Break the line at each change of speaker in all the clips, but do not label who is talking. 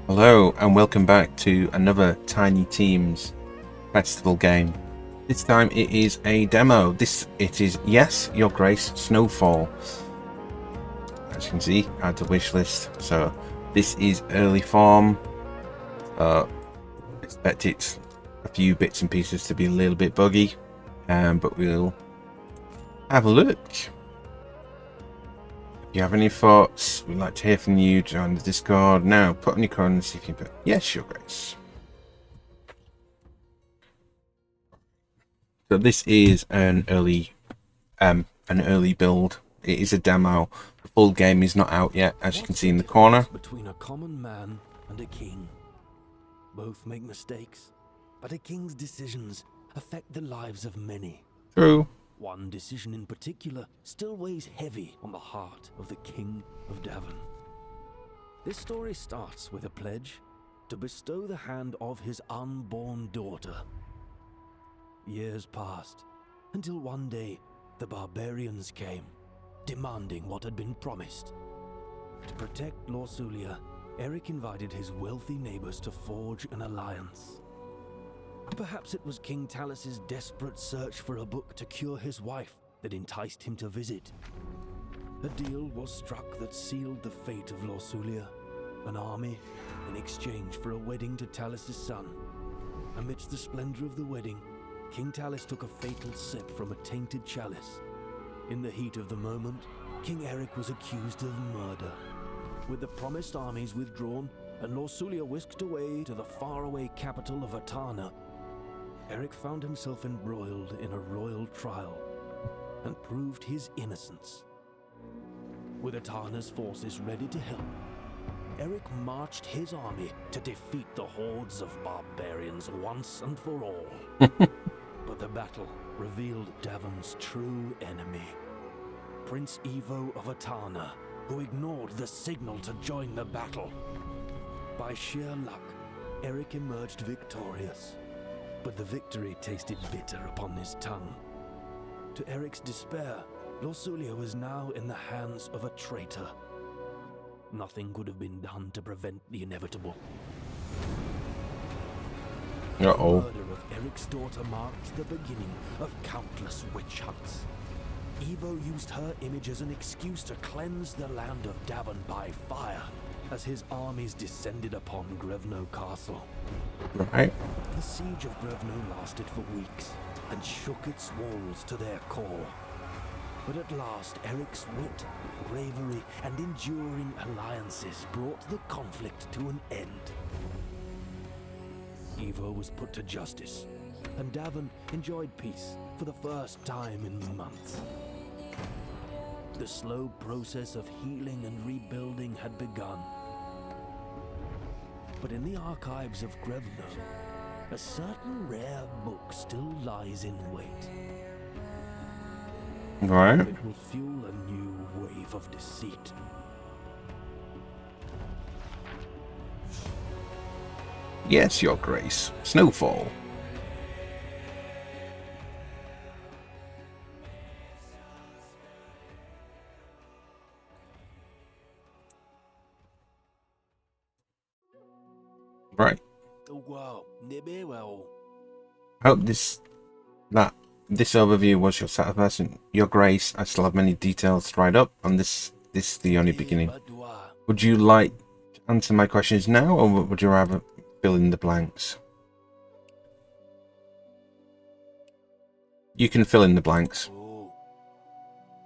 Hello and welcome back to another Tiny Teams festival game. This time it is a demo. It is, yes, Your Grace, Snowfall. As you can see, add to wish list. So this is early form. Expect it a few bits and pieces to be a little bit buggy, but we'll have a look. If you have any thoughts, we'd like to hear from you. Join the Discord now. Put on your code and see if you can put yes, Your Grace. So this is an early build. It is a demo. The full game is not out yet, as you can see in the corner.
Between a common man and a king. Both make mistakes, but a king's decisions affect the lives of many.
True.
One decision in particular still weighs heavy on the heart of the King of Devon. This story starts with a pledge to bestow the hand of his unborn daughter. Years passed, until one day the barbarians came, demanding what had been promised. To protect Lorsulia, Eric invited his wealthy neighbors to forge an alliance. Perhaps it was King Talus's desperate search for a book to cure his wife that enticed him to visit. A deal was struck that sealed the fate of Lorsulia, an army in exchange for a wedding to Talus's son. Amidst the splendor of the wedding, King Talus took a fatal sip from a tainted chalice. In the heat of the moment, King Eric was accused of murder. With the promised armies withdrawn and Lorsulia whisked away to the faraway capital of Atana, Eric found himself embroiled in a royal trial and proved his innocence. With Atana's forces ready to help, Eric marched his army to defeat the hordes of barbarians once and for all. But the battle revealed Devon's true enemy, Prince Evo of Atana, who ignored the signal to join the battle. By sheer luck, Eric emerged victorious. But the victory tasted bitter upon his tongue. To Eric's despair, Lorsulia was now in the hands of a traitor. Nothing could have been done to prevent the inevitable.
Uh-oh.
The murder of Eric's daughter marked the beginning of countless witch hunts. Evo used her image as an excuse to cleanse the land of Devon by fire, as his armies descended upon Grevno Castle.
Right.
The siege of Grevno lasted for weeks and shook its walls to their core. But at last, Eric's wit, bravery, and enduring alliances brought the conflict to an end. Evo was put to justice, and Devon enjoyed peace for the first time in months. The slow process of healing and rebuilding had begun. But in the archives of Grevno, a certain rare book still lies in wait.
Right.
It will fuel a new wave of deceit.
Yes, Your Grace. Snowfall. Right. Hope this overview was your satisfaction. Your Grace, I still have many details to write up, and this is the only beginning. Would you like to answer my questions now, or would you rather fill in the blanks? You can fill in the blanks.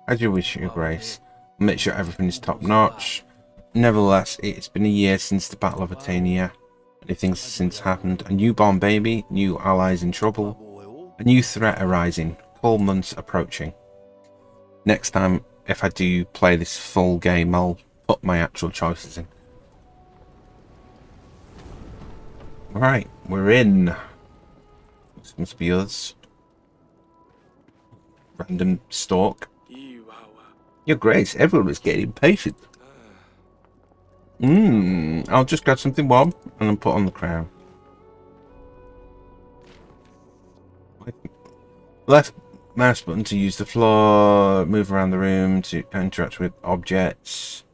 As you wish, Your Grace. Make sure everything is top notch. Nevertheless, it's been a year since the Battle of Atania. Many things have since happened. A newborn baby, new allies in trouble, a new threat arising, cold months approaching. Next time, if I do play this full game, I'll put my actual choices in. Right, we're in. This must be us. Random stalk. Your Grace, everyone is getting impatient. I'll just grab something warm and then put on the crown. Left mouse button to use the floor, move around the room to interact with objects.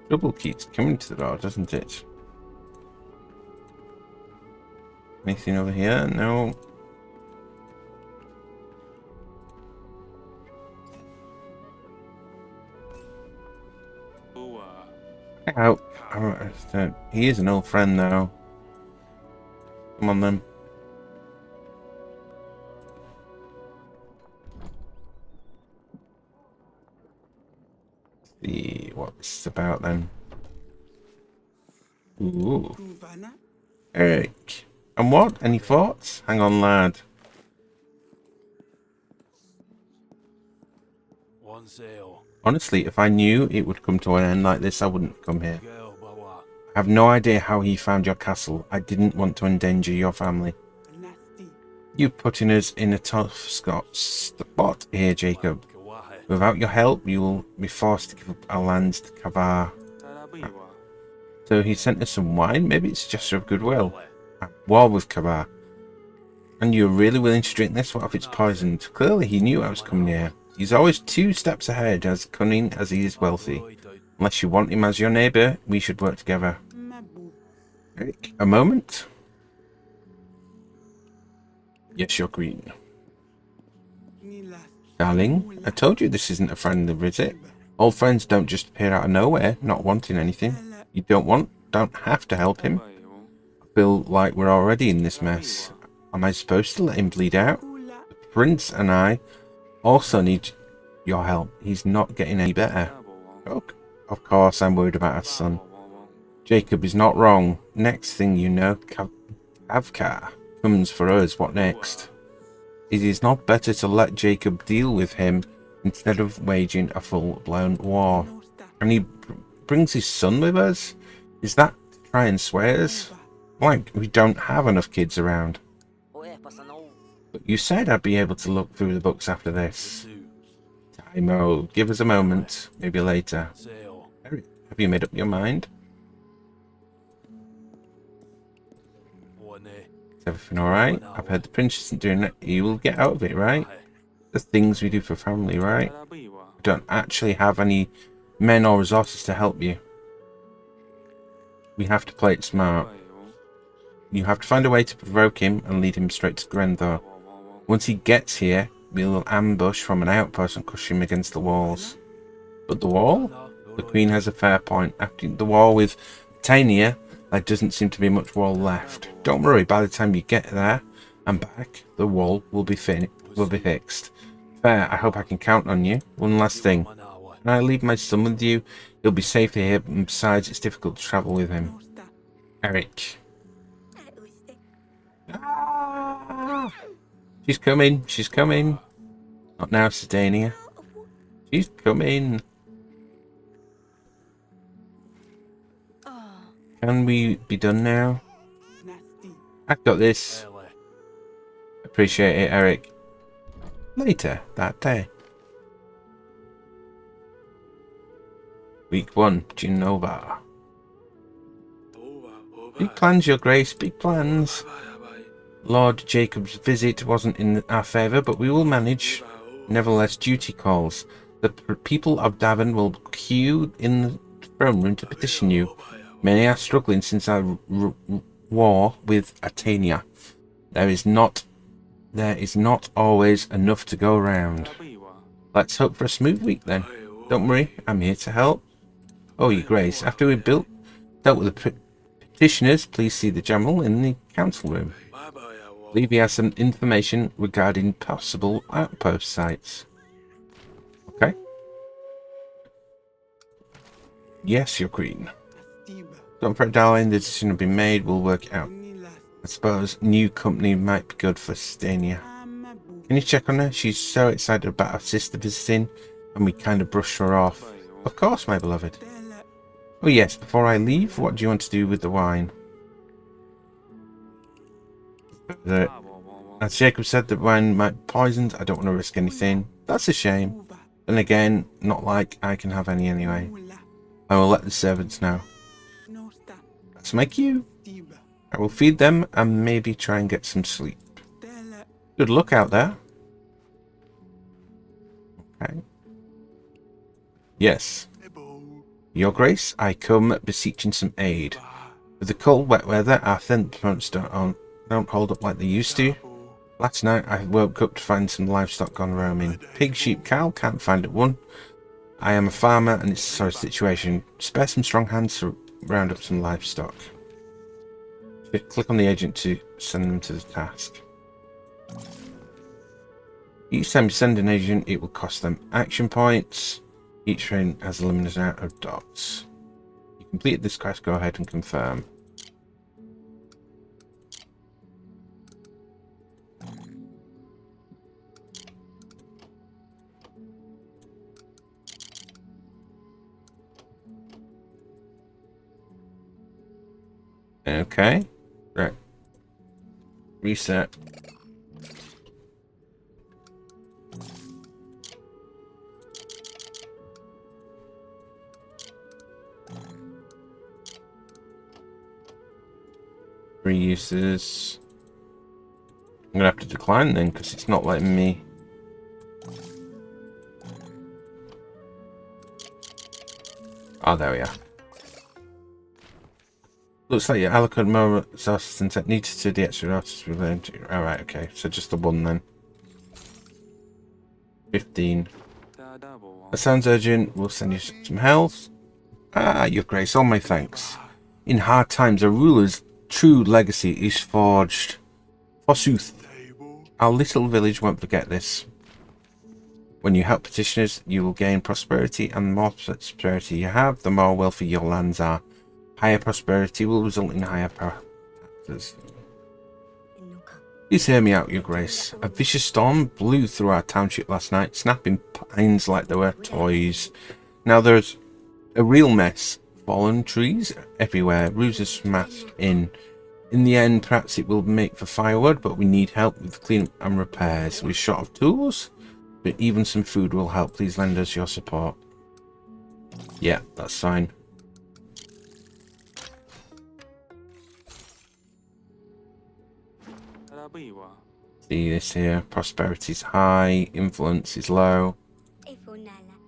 Trouble keeps coming to the door, doesn't it? Anything over here? No. Out. He is an old friend, though. Come on, then. See what it's about, then. Ooh. Eric. And what? Any thoughts? Hang on, lad. Honestly, if I knew it would come to an end like this, I wouldn't come here. I have no idea how he found your castle. I didn't want to endanger your family. You putting us in a tough spot here, Jacob. Without your help, you will be forced to give up our lands to Kavar. So he sent us some wine? Maybe it's a gesture of goodwill. At war with Kavar. And you're really willing to drink this? What if it's poisoned? Clearly he knew I was coming here. He's always 2 steps ahead, as cunning as he is wealthy. Unless you want him as your neighbour, we should work together. Eric, a moment? Yes, you're green. Darling, I told you this isn't a friendly visit. Old friends don't just appear out of nowhere, not wanting anything. You don't have to help him. I feel like we're already in this mess. Am I supposed to let him bleed out? The prince and I also need your help. He's not getting any better. Oh, of course, I'm worried about our son. Jacob is not wrong. Next thing you know, Kavkar comes for us. What next? It is not better to let Jacob deal with him instead of waging a full-blown war. And he brings his son with us? Is that to try and sway us? Like, we don't have enough kids around. But you said I'd be able to look through the books after this. Timo, give us a moment. Maybe later. Eric, have you made up your mind? Is everything alright? I've heard the prince isn't doing it. You will get out of it, right? The things we do for family, right? We don't actually have any men or resources to help you. We have to play it smart. You have to find a way to provoke him and lead him straight to Grenthor. Once he gets here, we'll ambush from an outpost and crush him against the walls. But the wall? The Queen has a fair point. After the war with Tania, there doesn't seem to be much wall left. Don't worry, by the time you get there and back, the wall will be fixed. Fair, I hope I can count on you. One last thing. Can I leave my son with you? He'll be safe here, and besides, it's difficult to travel with him. Eric. Ah! She's coming, she's coming. Not now, Sedania. She's coming. Can we be done now? I've got this. Appreciate it, Eric. Later that day. Week 1, Genova. Big plans, Your Grace, big plans. Lord Jacob's visit wasn't in our favour, but we will manage. Nevertheless, duty calls. The people of Davin will queue in the throne room to petition you. Many are struggling since our war with Atania. There is not always enough to go around. Let's hope for a smooth week then. Don't worry, I'm here to help. Oh, Your Grace, after we've dealt with the petitioners, please see the general in the council room. I believe he has some information regarding possible outpost sites. Okay. Yes, Your Queen. Don't fret, darling, the decision will be made, we'll work it out. I suppose new company might be good for Stania. Can you check on her? She's so excited about her sister visiting, and we kind of brushed her off. Of course, my beloved. Oh yes, before I leave, what do you want to do with the wine? As Jacob said, the wine might be poisoned. I don't want to risk anything. That's a shame. Then again, not like I can have any anyway. I will let the servants know. That's my cue. I will feed them and maybe try and get some sleep. Good luck out there. Okay. Yes. Your Grace, I come beseeching some aid. With the cold, wet weather, our thin plants don't hold up like they used to. Last night, I woke up to find some livestock gone roaming. Pig, sheep, cow, can't find one. I am a farmer, and it's a sorry situation. Spare some strong hands to round up some livestock. Click on the agent to send them to the task. Each time you send an agent, it will cost them action points. Each train has a limited amount of dots. You completed this quest, go ahead and confirm. Okay. Right. Reset. Three uses. I'm gonna have to decline then because it's not letting me. Oh, there we are. Looks like your allocate more resources and tech needed to the extra resources we learned. Alright, okay. So just the one then. 15. That sounds urgent. We'll send you some health. Ah, Your Grace, all my thanks. In hard times, a ruler's true legacy is forged. Forsooth, our little village won't forget this. When you help petitioners, you will gain prosperity, and the more prosperity you have, the more wealthy your lands are. Higher prosperity will result in higher taxes. Please hear me out, Your Grace. A vicious storm blew through our township last night, snapping pines like they were toys. Now there's a real mess. Fallen trees everywhere, roofs are smashed in. In the end, perhaps it will make for firewood, but we need help with cleanup and repairs. We're short of tools, but even some food will help. Please lend us your support. Yeah, that's fine. See this here. Prosperity's high, influence is low.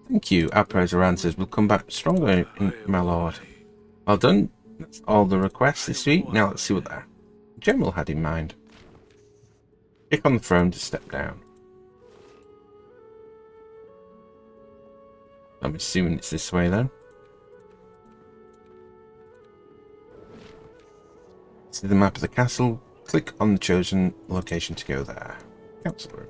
Thank you. Our prayers are answered. We'll come back stronger, my lord. Well done. That's all the requests this week. Now let's see what the general had in mind. Click on the throne to step down. I'm assuming it's this way then. See the map of the castle. Click on the chosen location to go there. Council room.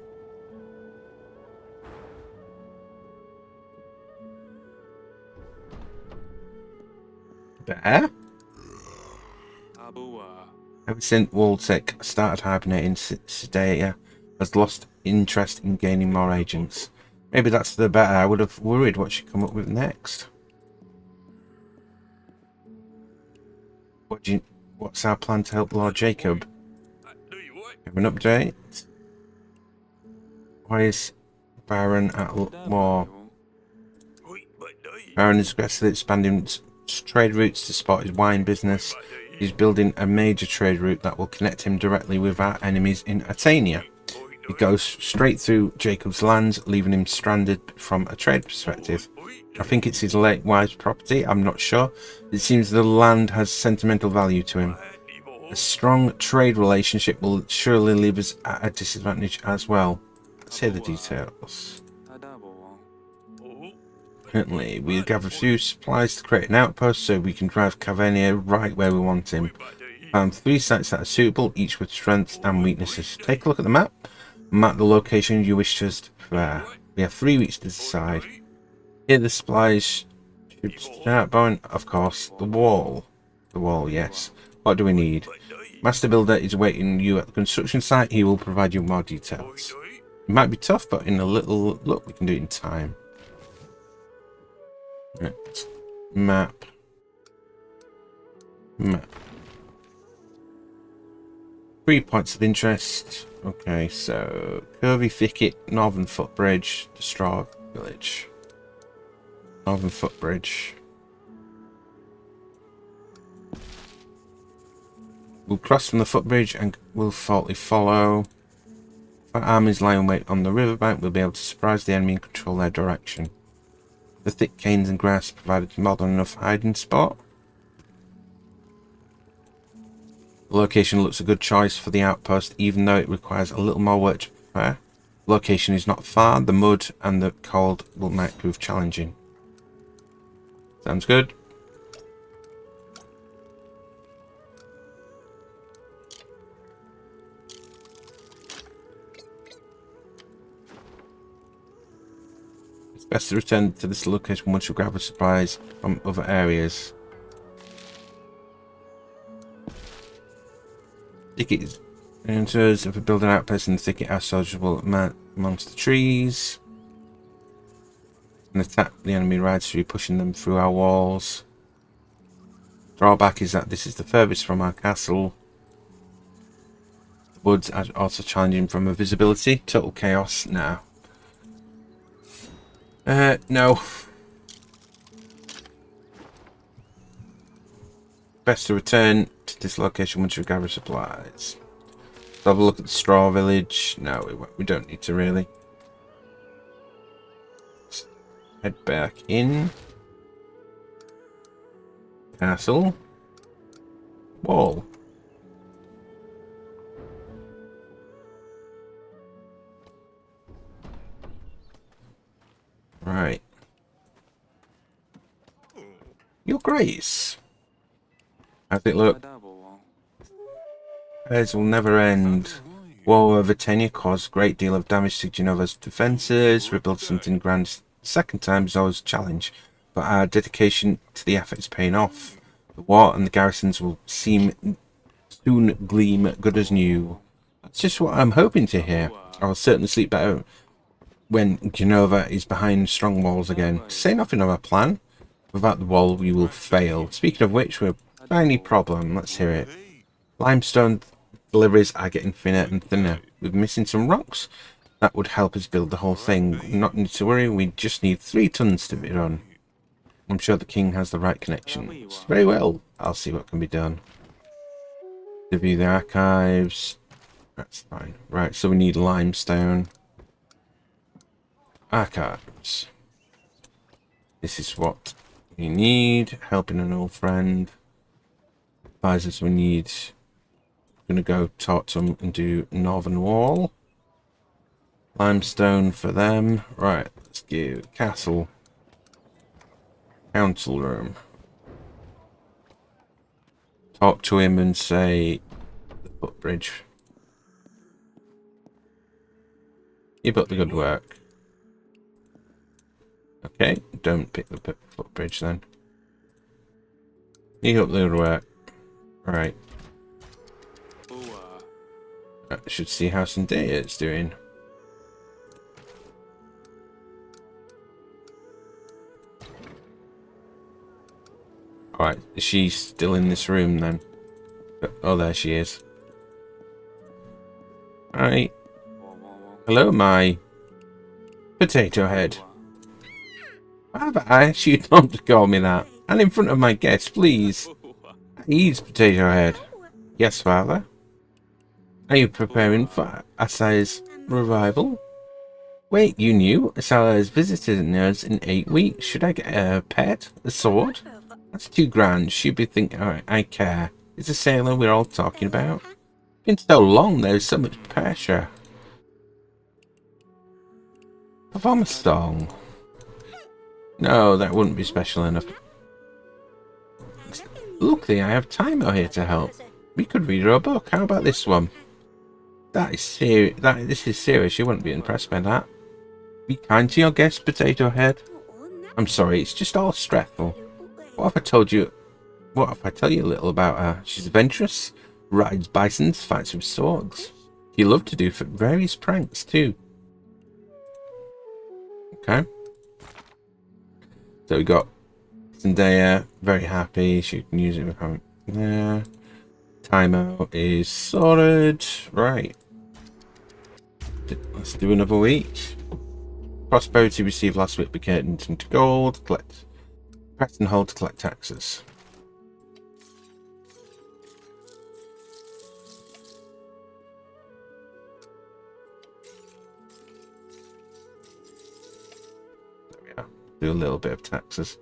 There? Ever since Waltek started hibernating, Sedea has lost interest in gaining more agents. Maybe that's the better. I would have worried what she'd come up with next. What's our plan to help Lord Jacob? Have an update. Why is Baron at war? Baron is aggressively expanding trade routes to support his wine business. He's building a major trade route that will connect him directly with our enemies in Atania. It goes straight through Jacob's lands, leaving him stranded from a trade perspective. I think it's his late wife's property, I'm not sure. It seems the land has sentimental value to him. A strong trade relationship will surely leave us at a disadvantage as well. Let's hear the details. Currently, we gather a few supplies to create an outpost so we can drive Cavernia right where we want him. Found 3 sites that are suitable, each with strengths and weaknesses. Take a look at the map. Map the location you wish us to prepare. We have 3 weeks to decide. Here the supplies should start buying, of course, the wall. The wall, yes. What do we need? Master Builder is waiting you at the construction site. He will provide you more details. It might be tough, but in a little look, we can do it in time. Right. Map. 3 points of interest. Okay, so Curvy Thicket, Northern Footbridge, the Straw Village. Northern Footbridge. We'll cross from the footbridge and will faultly follow. If our armies lie in wait on the riverbank, we'll be able to surprise the enemy and control their direction. The thick canes and grass provided more than enough hiding spot. The location looks a good choice for the outpost, even though it requires a little more work to prepare. The location is not far, the mud and the cold might prove challenging. Sounds good. It's best to return to this location once you gather supplies from other areas. Thickets. Enters if we build an outpost in the thicket, our soldiers will amongst the trees and attack the enemy rides through, pushing them through our walls. Drawback is that this is the furthest from our castle. The woods are also challenging from a visibility. Total chaos now. No. Best to return to this location once you gather supplies. Have a look at the straw village. No, we don't need to really. Let's head back in. Castle. Wall. Right. Your Grace. How's it look? Repairs will never end. War over Tenia caused a great deal of damage to Genova's defences. Rebuild something grand second time is always a challenge, but our dedication to the effort is paying off. The war and the garrisons will soon gleam good as new. That's just what I'm hoping to hear. I will certainly sleep better when Genova is behind strong walls again. To say nothing of our plan, without the wall we will fail. Speaking of which, we're a tiny problem. Let's hear it. Limestone deliveries are getting thinner and thinner. We're missing some rocks. That would help us build the whole thing. Not need to worry, we just need 3 tons to be done. I'm sure the king has the right connections. Very well, I'll see what can be done. To view the archives. That's fine. Right, so we need limestone. Archives. This is what we need. Helping an old friend. Advisors we need. I'm going to go talk to them and do Northern Wall. Limestone for them. Right, let's give Castle. Council room. Talk to him and say the footbridge. Keep up the good work. Okay, don't pick the footbridge then. Keep up the good work. Right. Should see how Zendaya is doing. Alright, is she still in this room then? Oh, there she is. Alright. Hello, my potato head. Why have I asked you not to call me that? And in front of my guests, please. He's potato head. Yes, father. Are you preparing for Asai's revival? Wait, you knew? Asai has visited us in 8 weeks. Should I get a pet? A sword? That's too grand. She'd be thinking, alright, I care. It's a sailor we're all talking about. It's been so long, there's so much pressure. Perform a song. No, that wouldn't be special enough. Look, I have Timo here to help. We could read her a book. How about this one? That is serious. This is serious. You wouldn't be impressed by that. Be kind to your guest, Potato Head. I'm sorry, it's just all stressful. What if I told you? What if I tell you a little about her? She's adventurous, rides bisons, fights with swords. She loved to do various pranks too. Okay. So we got Zendaya, very happy. She can use it with having there. Timo is sorted. Right. Let's do another week. Prosperity received last week became into gold. Collect. Press and hold to collect taxes. There we are. Do a little bit of taxes.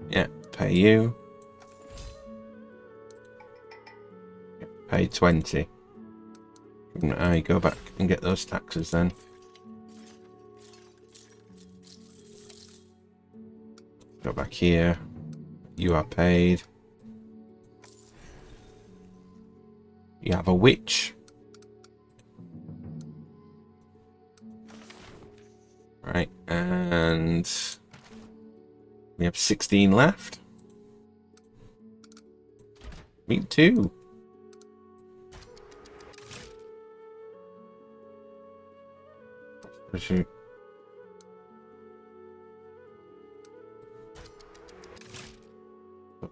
Yeah, pay you. Pay 20. I go back and get those taxes then. Go back here. You are paid. You have a witch. Right, and we have 16 left. Me too. Shoot.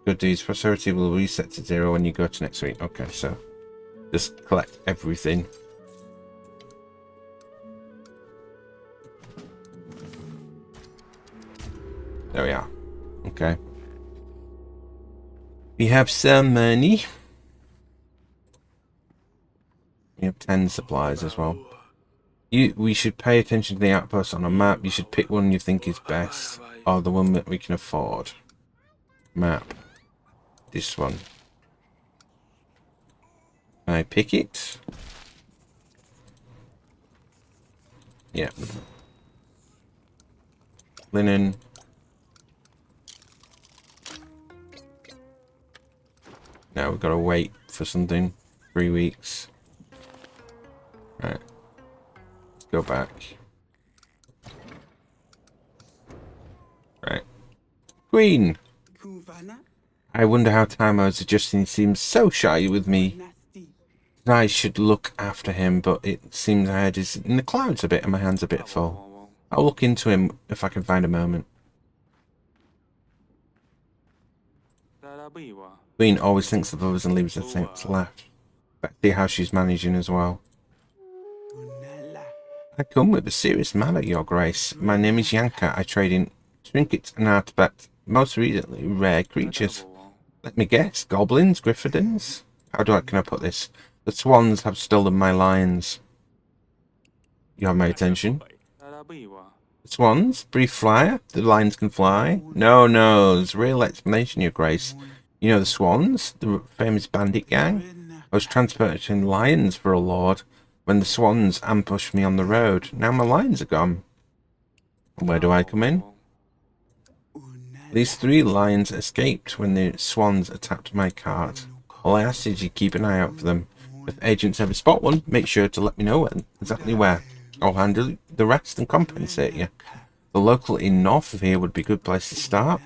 Good deeds. Prosperity will reset to 0 when you go to next week. Okay, so just collect everything. There we are. Okay. We have some money. We have 10 supplies as well. We should pay attention to the outposts on a map. You should pick one you think is best, or the one that we can afford. Map. This one. Can I pick it? Yeah. Linen. Now we've got to wait for something. 3 weeks. Right. Let's go back. Right. Queen! I wonder how time I was adjusting. He seems so shy with me. I should look after him, but it seems I had his in the clouds a bit and my hands a bit full. I'll look into him if I can find a moment. Queen always thinks of others and leaves her things left. But see how she's managing as well. I come with a serious matter, Your Grace. My name is Yanka. I trade in trinkets and artifacts, most recently rare creatures. Let me guess, goblins, griffins? Can I put this? The swans have stolen my lions. You have my attention. The swans? Brief flyer? The lions can fly? No, there's a real explanation, Your Grace. You know the swans? The famous bandit gang? I was transporting lions for a lord when the swans ambushed me on the road. Now my lions are gone. And where do I come in? These 3 lions escaped when the swans attacked my cart. All I ask is you keep an eye out for them. If agents ever spot one, make sure to let me know exactly where. I'll handle the rest and compensate you. The local inn north of here would be a good place to start.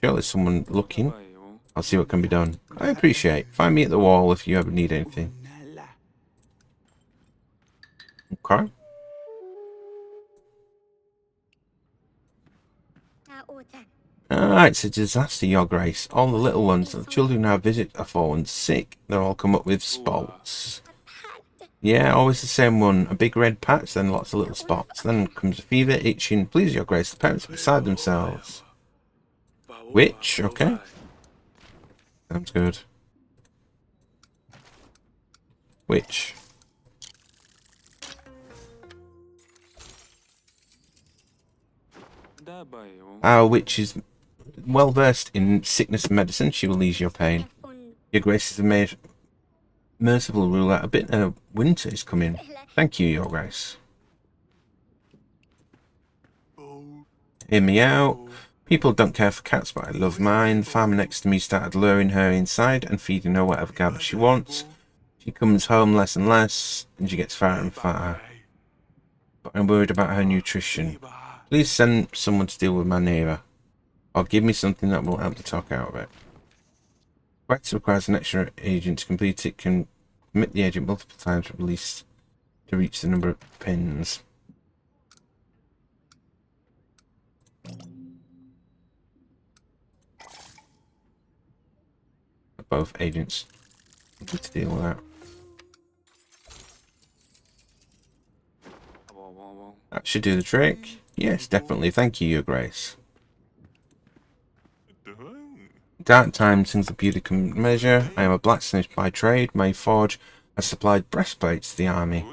Sure, there's someone looking. I'll see what can be done. I appreciate. Find me at the wall if you ever need anything. Okay. Ah, it's a disaster, Your Grace. All the little ones, the children now visit are fallen sick. They'll all come up with spots. Yeah, always the same one. A big red patch, then lots of little spots. Then comes a fever, itching. Please, Your Grace, the parents are beside themselves. Witch, okay. Sounds good. Witch. Our witch is well versed in sickness and medicine. She will ease your pain. Your Grace is a merciful ruler. A bit of winter is coming. Thank you, Your Grace. Hear me out. People don't care for cats, but I love mine. The farmer next to me started luring her inside and feeding her whatever garbage she wants. She comes home less and less, and she gets fatter and fatter. But I'm worried about her nutrition. Please send someone to deal with my neighbour. Or give me something that will help the talk out of it. Quest requires an extra agent to complete it. Can commit the agent multiple times at least to reach the number of pins. Both agents need to deal with that. That should do the trick. Yes, definitely. Thank you, Your Grace. Dark times, things of beauty can measure. I am a blacksmith by trade. My forge has supplied breastplates to the army.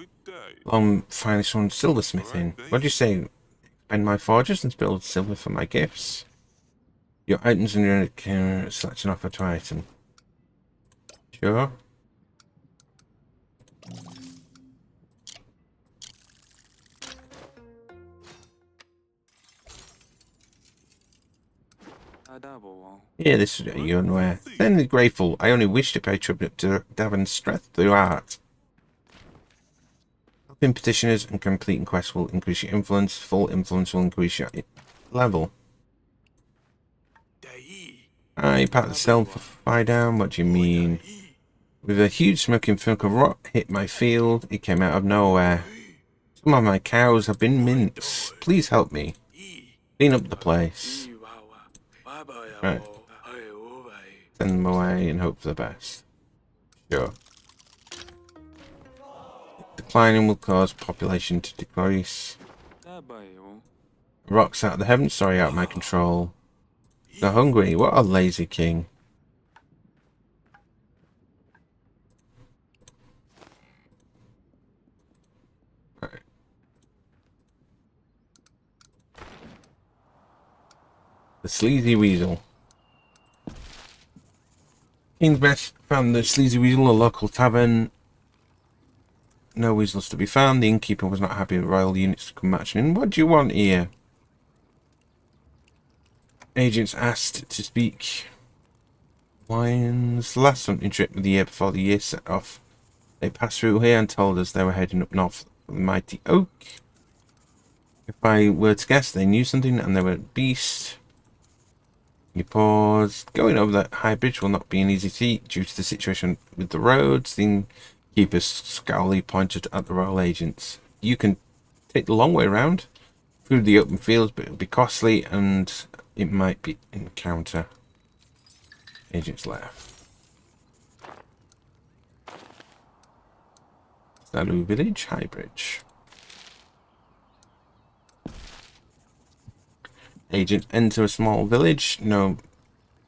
Finally some silversmithing. What do you say? Expand my forges and build silver for my gifts. Your items and your select an offer to item. Sure. Yeah, this is you unaware. Then grateful. I only wish to pay tribute to Davon's strength through art. Helping petitioners and completing quests will increase your influence. Full influence will increase your level. I pat the cell for fire down. What do you mean? With a huge smoking chunk of rock hit my field, it came out of nowhere. Some of my cows have been minced. Please help me. Clean up the place. Right. Send them away and hope for the best. Sure. Declining will cause population to decrease. Rocks out of the heavens, sorry, out of my control. They're hungry. What a lazy king. Right. The Sleazy Weasel. King's Best found the Sleazy Weasel, a local tavern. No weasels to be found. The innkeeper was not happy with royal units to come marching in. What do you want here? Agents asked to speak. Lions. Last hunting trip of the year before the year set off. They passed through here and told us they were heading up north for the mighty oak. If I were to guess, they knew something and they were a beast. You paused. Going over that high bridge will not be an easy feat due to the situation with the roads. The innkeeper scowly pointed at the royal agents. You can take the long way around through the open fields, but it'll be costly and it might be encounter. Agents left. Salu Village, High Bridge. Agents enter a small village. No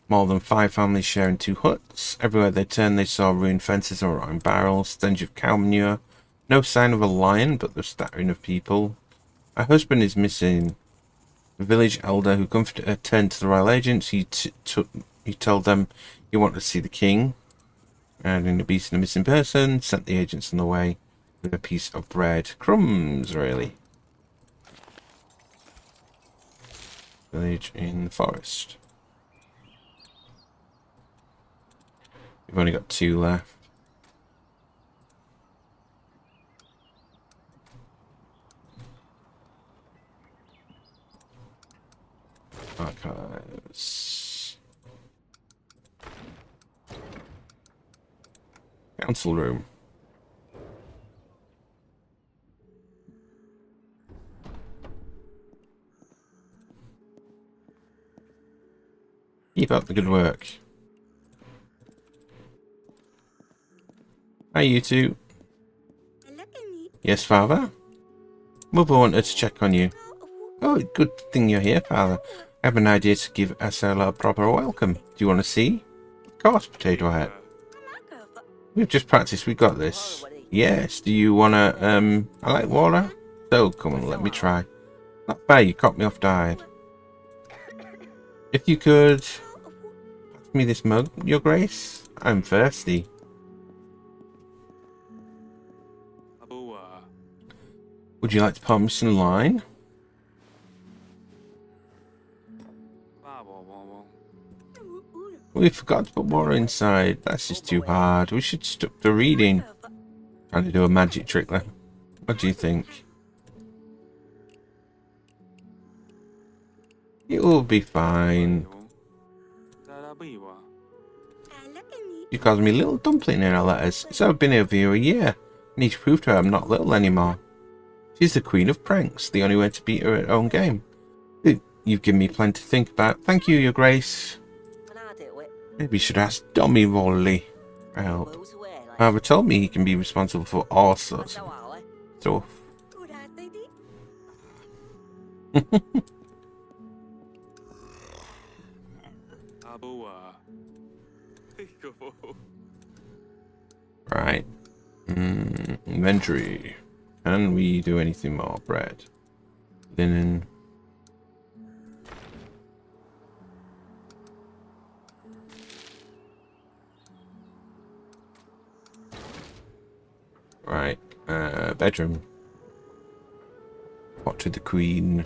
more than 5 families sharing 2 huts. Everywhere they turned, they saw ruined fences or rotten barrels, stench of cow manure. No sign of a lion, but the scattering of people. My husband is missing. The village elder who comforted her turned to the royal agents. He told them he wanted to see the king. Adding the beast and a missing person, sent the agents on the way with a piece of bread. Crumbs, really. Village in the forest. We've only got 2 left. Archives. Council room. Keep up the good work. Hi, you two. Yes, Father? Mother wanted to check on you. Oh, good thing you're here, Father. I have an idea to give Asela a proper welcome. Do you want to see? Of course, Potato Head. We've just practiced, we got this. Yes, do you wanna, I like water? So, come on, let me try. Not fair, you caught me off guard. If you could... pass me this mug, Your Grace? I'm thirsty. Would you like to pour me some wine? We forgot to put water inside. That's just too hard. We should stick to reading. Trying to do a magic trick there. What do you think? It will be fine. She calls me Little Dumpling in her letters. So I've been here for a year. I need to prove to her I'm not little anymore. She's the queen of pranks. The only way to beat her at her own game. You've given me plenty to think about. Thank you, Your Grace. Maybe you should ask Dummy Rolly for help. Father told me he can be responsible for all sorts of stuff. Right. Inventory. Can we do anything more? Bread. Linen. Right. Bedroom. What to the Queen?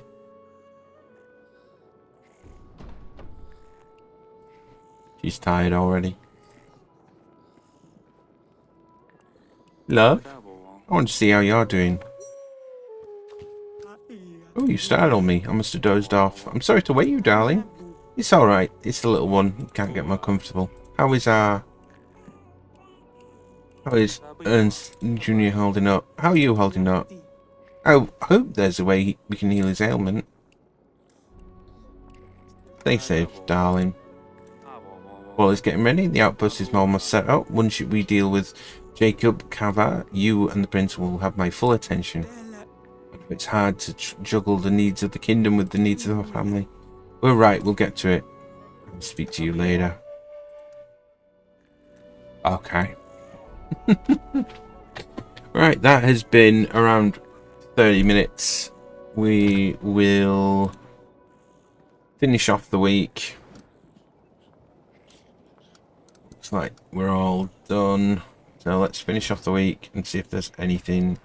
She's tired already. Love? I want to see how you're doing. Oh, you startled me. I must have dozed off. I'm sorry to wake you, darling. It's alright. It's the little one. You can't get more comfortable. How is Ernst Jr. holding up? How are you holding up? I hope there's a way we can heal his ailment. Stay safe, darling. Well, it's getting ready. The outpost is almost set up. Once we deal with Jacob Kava, you and the prince will have my full attention. It's hard to juggle the needs of the kingdom with the needs of our family. We're right. We'll get to it. I'll speak to you later. Okay. Right, that has been around 30 minutes. We will finish off the week. Looks like we're all done. So let's finish off the week and see if there's anything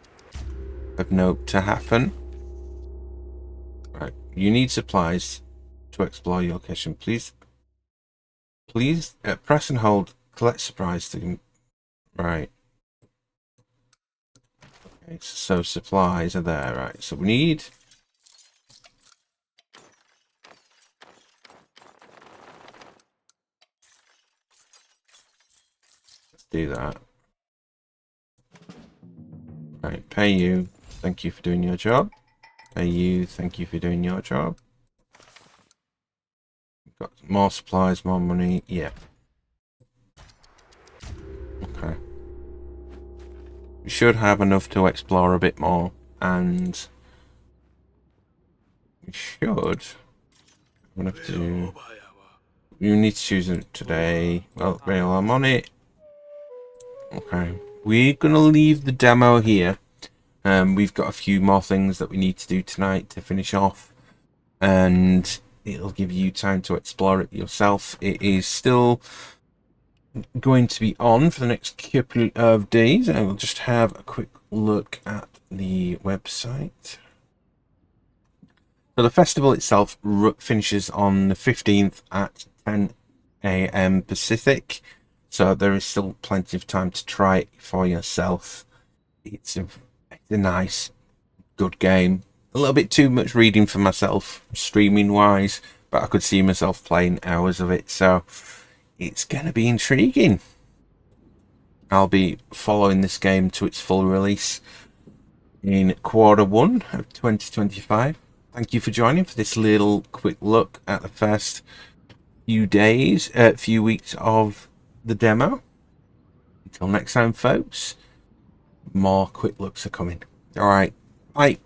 of note to happen. Right, you need supplies to explore your location. Please press and hold collect supplies to... Right. Okay, so supplies are there, right? So we need... Let's do that. Right, pay you. Thank you for doing your job. Pay you. Thank you for doing your job. Got more supplies, more money. Yeah. Okay. We should have enough to explore a bit more, and we should have enough to... You need to choose it today. Well, rail, I'm on it. Okay. We're gonna leave the demo here. We've got a few more things that we need to do tonight to finish off, and it'll give you time to explore it yourself. It is still going to be on for the next couple of days. I will just have a quick look at the website. So the festival itself finishes on the 15th at 10 AM Pacific. So there is still plenty of time to try it for yourself. It's a nice, good game. A little bit too much reading for myself, streaming wise, but I could see myself playing hours of it. So it's going to be intriguing. I'll be following this game to its full release in Q1 of 2025. Thank you for joining for this little quick look at the first few weeks of the demo. Until next time, folks, more quick looks are coming. All right, bye.